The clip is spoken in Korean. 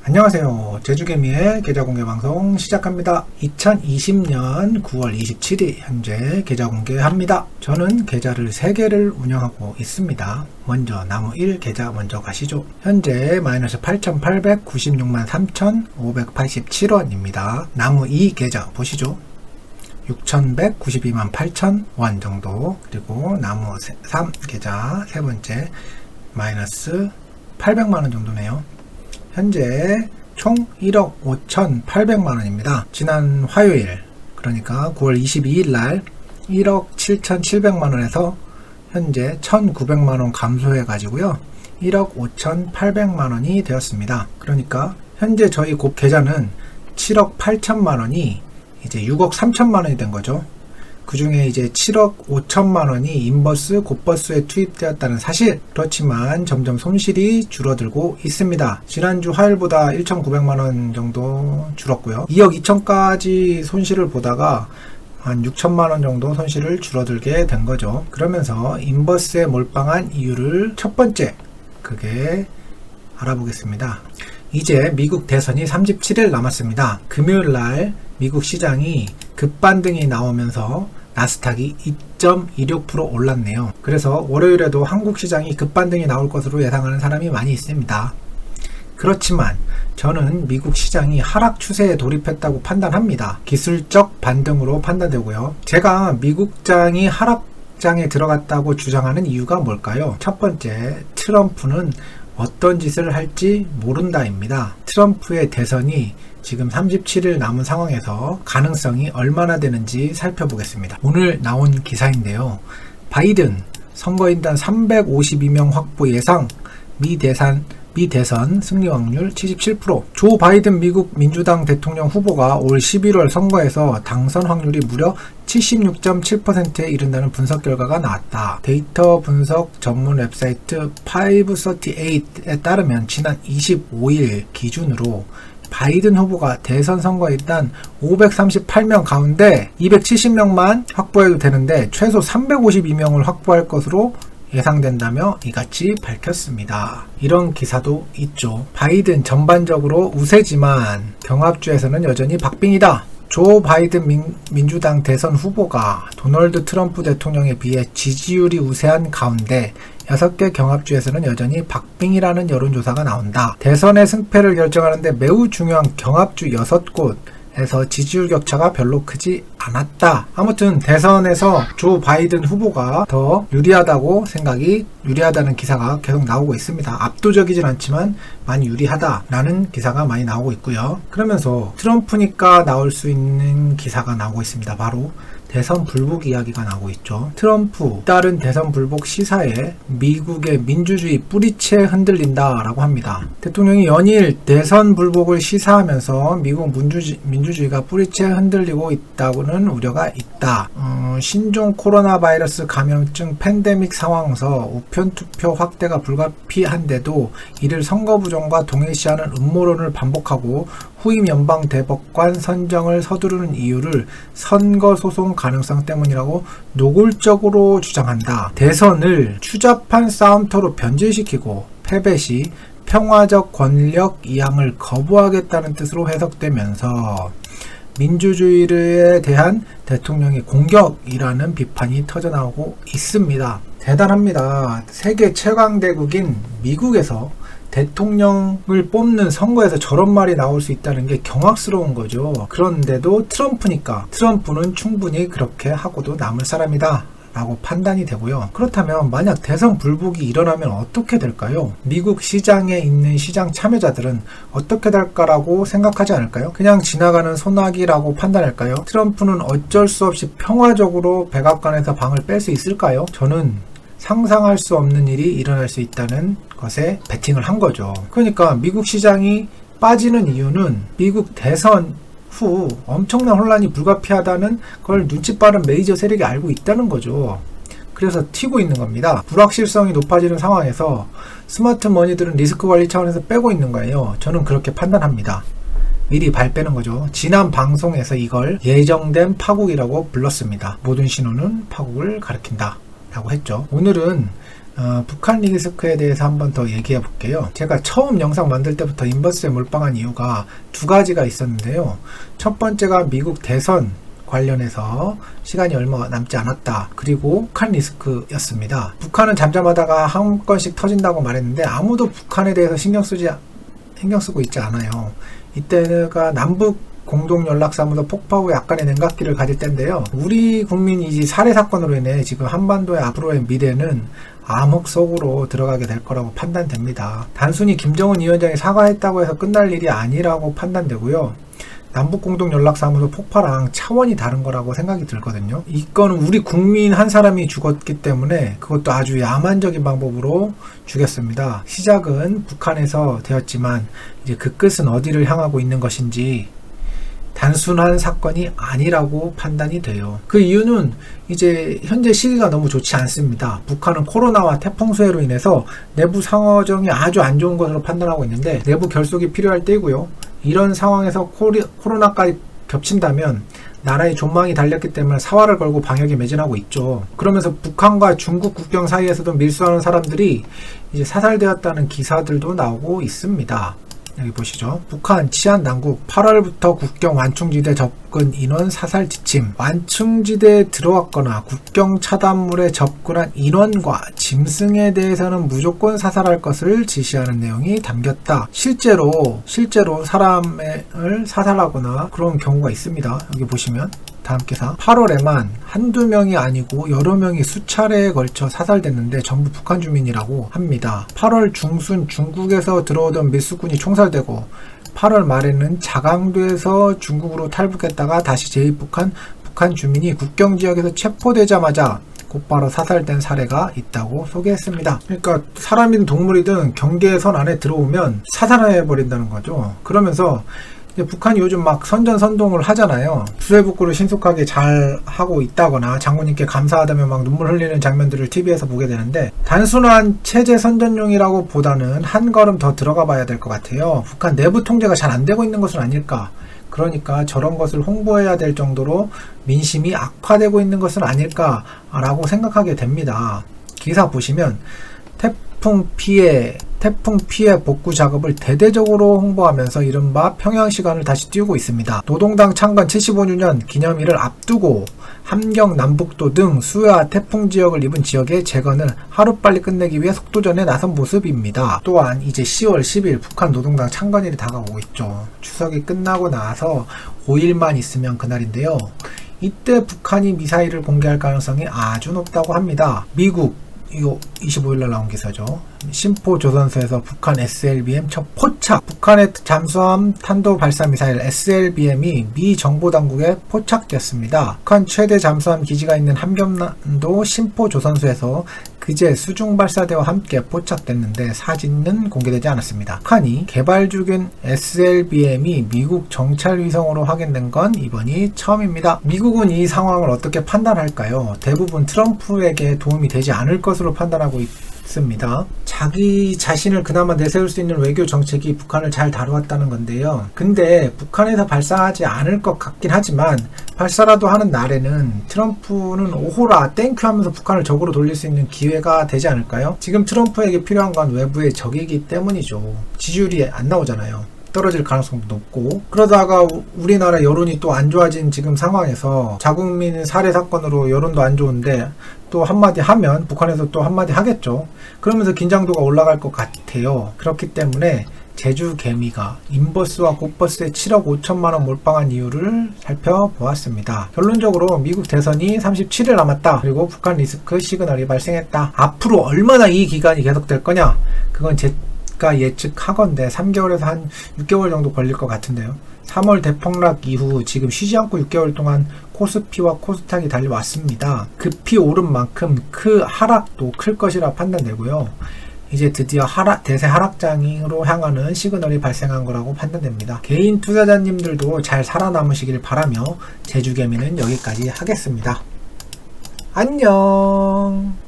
안녕하세요. 제주개미의 계좌공개방송 시작합니다. 2020년 9월 27일 현재 계좌공개합니다. 저는 계좌를 3개를 운영하고 있습니다. 먼저 나무 1 계좌 먼저 가시죠. 현재 마이너스 8,896만 3,587원입니다. 나무 2 계좌 보시죠. 6,192만 8천원 정도. 그리고 나무 3 계좌 세 번째 마이너스 800만원 정도네요. 현재 총 1억 5,800만원입니다. 지난 화요일, 그러니까 9월 22일 날 1억 7,700만원에서 현재 1,900만원 감소해 가지고요 1억 5,800만원이 되었습니다. 그러니까 현재 저희 곱 계좌는 7억 8천만원이 이제 6억 3천만원이 된 거죠. 그 중에 이제 7억 5천만원이 인버스, 곱버스에 투입되었다는 사실. 그렇지만 점점 손실이 줄어들고 있습니다. 지난주 화요일보다 1,900만원 정도 줄었고요. 2억 2천까지 손실을 보다가 한 6천만원 정도 손실을 줄어들게 된 거죠. 그러면서 인버스에 몰빵한 이유를 첫 번째, 그게 알아보겠습니다. 이제 미국 대선이 37일 남았습니다. 금요일 날 미국 시장이 급반등이 나오면서 나스닥이 2.26% 올랐네요. 그래서 월요일에도 한국 시장이 급반등이 나올 것으로 예상하는 사람이 많이 있습니다. 그렇지만 저는 미국 시장이 하락 추세에 돌입했다고 판단합니다. 기술적 반등으로 판단되고요. 제가 미국장이 하락장에 들어갔다고 주장하는 이유가 뭘까요? 첫 번째, 트럼프는 어떤 짓을 할지 모른다입니다. 트럼프의 대선이 지금 37일 남은 상황에서 가능성이 얼마나 되는지 살펴보겠습니다. 오늘 나온 기사인데요. 바이든 선거인단 352명 확보 예상, 미 대선 승리 확률 77%. 조 바이든 미국 민주당 대통령 후보가 올 11월 선거에서 당선 확률이 무려 76.7%에 이른다는 분석 결과가 나왔다. 데이터 분석 전문 웹사이트 538에 따르면 지난 25일 기준으로 바이든 후보가 대선 선거인단 538명 가운데 270명만 확보해도 되는데 최소 352명을 확보할 것으로 예상된다며 이같이 밝혔습니다. 이런 기사도 있죠. 바이든 전반적으로 우세지만 경합주에서는 여전히 박빙이다. 조 바이든 민주당 대선 후보가 도널드 트럼프 대통령에 비해 지지율이 우세한 가운데 6개 경합주에서는 여전히 박빙이라는 여론조사가 나온다. 대선의 승패를 결정하는데 매우 중요한 경합주 6곳에서 지지율 격차가 별로 크지 않았다. 아무튼 대선에서 조 바이든 후보가 더 유리하다는 기사가 계속 나오고 있습니다. 압도적이진 않지만 많이 유리하다라는 기사가 많이 나오고 있고요. 그러면서 트럼프니까 나올 수 있는 기사가 나오고 있습니다. 바로 대선 불복 이야기가 나오고 있죠. 트럼프 따른 대선 불복 시사에 미국의 민주주의 뿌리채 흔들린다 라고 합니다. 대통령이 연일 대선 불복을 시사하면서 미국 민주주의가 뿌리채 흔들리고 있다고는 우려가 있다. 신종 코로나 바이러스 감염증 팬데믹 상황에서 우편 투표 확대가 불가피한데도 이를 선거 부정과 동일시하는 음모론을 반복하고 후임 연방 대법관 선정을 서두르는 이유를 선거 소송 가능성 때문이라고 노골적으로 주장한다. 대선을 추잡한 싸움터로 변질시키고 패배 시 평화적 권력 이양을 거부하겠다는 뜻으로 해석되면서 민주주의에 대한 대통령의 공격이라는 비판이 터져나오고 있습니다. 대단합니다. 세계 최강대국인 미국에서 대통령을 뽑는 선거에서 저런 말이 나올 수 있다는 게 경악스러운 거죠. 그런데도 트럼프는 충분히 그렇게 하고도 남을 사람이다 라고 판단이 되고요. 그렇다면 만약 대선 불복이 일어나면 어떻게 될까요? 미국 시장에 있는 시장 참여자들은 어떻게 될까라고 생각하지 않을까요? 그냥 지나가는 소나기라고 판단할까요? 트럼프는 어쩔 수 없이 평화적으로 백악관에서 방을 뺄 수 있을까요? 저는 상상할 수 없는 일이 일어날 수 있다는 것에 베팅을 한 거죠. 그러니까 미국 시장이 빠지는 이유는 미국 대선 후 엄청난 혼란이 불가피하다는 걸 눈치 빠른 메이저 세력이 알고 있다는 거죠. 그래서 튀고 있는 겁니다. 불확실성이 높아지는 상황에서 스마트 머니들은 리스크 관리 차원에서 빼고 있는 거예요. 저는 그렇게 판단합니다. 미리 발 빼는 거죠. 지난 방송에서 이걸 예정된 파국이라고 불렀습니다. 모든 신호는 파국을 가리킨다 라고 했죠. 오늘은 북한 리스크에 대해서 한번 더 얘기해 볼게요. 제가 처음 영상 만들 때부터 인버스에 몰빵한 이유가 두 가지가 있었는데요. 첫 번째가 미국 대선 관련해서 시간이 얼마 남지 않았다. 그리고 북한 리스크였습니다. 북한은 잠잠하다가 한 건씩 터진다고 말했는데 아무도 북한에 대해서 신경 쓰고 있지 않아요. 이때가 남북 공동연락사무소 폭파 후 약간의 냉각기를 가질 때인데요. 우리 국민이 이 살해 사건으로 인해 지금 한반도의 앞으로의 미래는 암흑 속으로 들어가게 될 거라고 판단됩니다. 단순히 김정은 위원장이 사과했다고 해서 끝날 일이 아니라고 판단되고요. 남북공동연락사무소 폭파랑 차원이 다른 거라고 생각이 들거든요. 이거는 우리 국민 한 사람이 죽었기 때문에 그것도 아주 야만적인 방법으로 죽였습니다. 시작은 북한에서 되었지만 이제 그 끝은 어디를 향하고 있는 것인지 단순한 사건이 아니라고 판단이 돼요. 그 이유는 이제 현재 시기가 너무 좋지 않습니다. 북한은 코로나와 태풍 수해로 인해서 내부 상황이 아주 안 좋은 것으로 판단하고 있는데 내부 결속이 필요할 때이고요. 이런 상황에서 코로나까지 겹친다면 나라의 존망이 달렸기 때문에 사활을 걸고 방역에 매진하고 있죠. 그러면서 북한과 중국 국경 사이에서도 밀수하는 사람들이 이제 사살되었다는 기사들도 나오고 있습니다. 여기 보시죠. 북한 치안 당국 8월부터 국경 완충지대 접근 인원 사살 지침. 완충지대에 들어왔거나 국경 차단물에 접근한 인원과 짐승에 대해서는 무조건 사살할 것을 지시하는 내용이 담겼다. 실제로 사람을 사살하거나 그런 경우가 있습니다. 여기 보시면 다음 기사. 8월에만 한두 명이 아니고 여러 명이 수차례에 걸쳐 사살됐는데 전부 북한 주민이라고 합니다. 8월 중순 중국에서 들어오던 밀수군이 총살되고 8월 말에는 자강도에서 중국으로 탈북했다가 다시 재입국한 북한 주민이 국경 지역에서 체포되자마자 곧바로 사살된 사례가 있다고 소개했습니다. 그러니까 사람이든 동물이든 경계선 안에 들어오면 사살해버린다는 거죠. 그러면서 북한이 요즘 막 선전선동을 하잖아요. 수해복구를 신속하게 잘 하고 있다거나 장군님께 감사하다며 막 눈물 흘리는 장면들을 TV에서 보게 되는데 단순한 체제 선전용이라고 보다는 한 걸음 더 들어가 봐야 될 것 같아요. 북한 내부 통제가 잘 안 되고 있는 것은 아닐까. 그러니까 저런 것을 홍보해야 될 정도로 민심이 악화되고 있는 것은 아닐까라고 생각하게 됩니다. 기사 보시면 태풍 피해 복구 작업을 대대적으로 홍보하면서 이른바 평양 시간을 다시 띄우고 있습니다. 노동당 창건 75주년 기념일을 앞두고 함경 남북도 등 수해와 태풍 지역을 입은 지역의 재건을 하루빨리 끝내기 위해 속도전에 나선 모습입니다. 또한 이제 10월 10일 북한 노동당 창건일이 다가오고 있죠. 추석이 끝나고 나서 5일만 있으면 그날인데요. 이때 북한이 미사일을 공개할 가능성이 아주 높다고 합니다. 미국 이거 25일날 나온 기사죠. 심포조선소에서 북한 SLBM 첫 포착. 북한의 잠수함 탄도 발사 미사일 SLBM이 미 정보당국에 포착됐습니다. 북한 최대 잠수함 기지가 있는 함경남도 심포조선소에서 그제 수중 발사대와 함께 포착됐는데 사진은 공개되지 않았습니다. 북한이 개발 중인 SLBM이 미국 정찰 위성으로 확인된 건 이번이 처음입니다. 미국은 이 상황을 어떻게 판단할까요? 대부분 트럼프에게 도움이 되지 않을 것으로 판단하고 있습니다. 자기 자신을 그나마 내세울 수 있는 외교 정책이 북한을 잘 다루었다는 건데요. 근데 북한에서 발사하지 않을 것 같긴 하지만 발사라도 하는 날에는 트럼프는 오호라 땡큐 하면서 북한을 적으로 돌릴 수 있는 기회가 되지 않을까요? 지금 트럼프에게 필요한 건 외부의 적이기 때문이죠. 지지율이 안 나오잖아요. 떨어질 가능성도 높고, 그러다가 우리나라 여론이 또 안 좋아진 지금 상황에서 자국민 살해 사건으로 여론도 안 좋은데 또 한마디 하면 북한에서 또 한마디 하겠죠. 그러면서 긴장도가 올라갈 것 같아요. 그렇기 때문에 제주 개미가 인버스와 곧버스에 7억 5천만원 몰빵한 이유를 살펴보았습니다. 결론적으로 미국 대선이 37일 남았다. 그리고 북한 리스크 시그널이 발생했다. 앞으로 얼마나 이 기간이 계속될 거냐? 그건 제가 예측하건대 3개월에서 한 6개월 정도 걸릴 것 같은데요. 3월 대폭락 이후 지금 쉬지 않고 6개월 동안 코스피와 코스닥이 달려왔습니다. 급히 오른 만큼 그 하락도 클 것이라 판단되고요. 이제 드디어 대세 하락장으로 향하는 시그널이 발생한 거라고 판단됩니다. 개인 투자자님들도 잘 살아남으시길 바라며 제주개미는 여기까지 하겠습니다. 안녕.